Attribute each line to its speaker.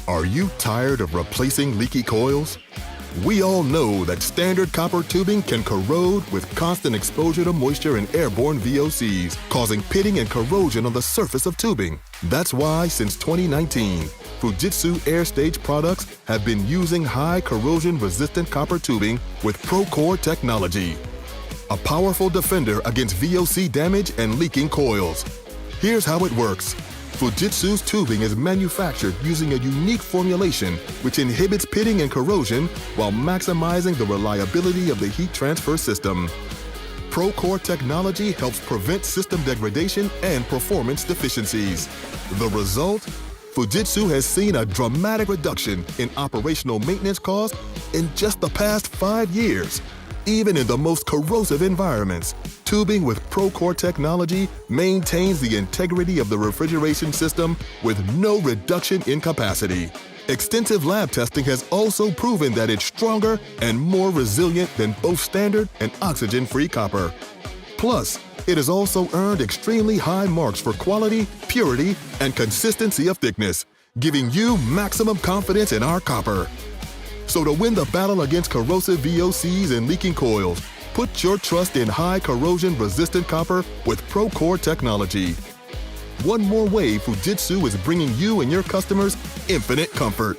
Speaker 1: Are you tired of replacing leaky coils? We all know that standard copper tubing can corrode with constant exposure to moisture and airborne VOCs, causing pitting and corrosion on the surface of tubing. That's why, since 2019, Fujitsu Air-Stage products have been using high corrosion-resistant copper tubing with ProCore technology, a powerful defender against VOC damage and leaking coils. Here's how it works. Fujitsu's tubing is manufactured using a unique formulation which inhibits pitting and corrosion while maximizing the reliability of the heat transfer system. ProCore technology helps prevent system degradation and performance deficiencies. The result? Fujitsu has seen a dramatic reduction in operational maintenance costs in just the past 5 years. Even in the most corrosive environments, tubing with ProCore technology maintains the integrity of the refrigeration system with no reduction in capacity. Extensive lab testing has also proven that it's stronger and more resilient than both standard and oxygen-free copper. Plus, it has also earned extremely high marks for quality, purity, and consistency of thickness, giving you maximum confidence in our copper. So to win the battle against corrosive VOCs and leaking coils, put your trust in high corrosion-resistant copper with ProCore technology. One more way Fujitsu is bringing you and your customers infinite comfort.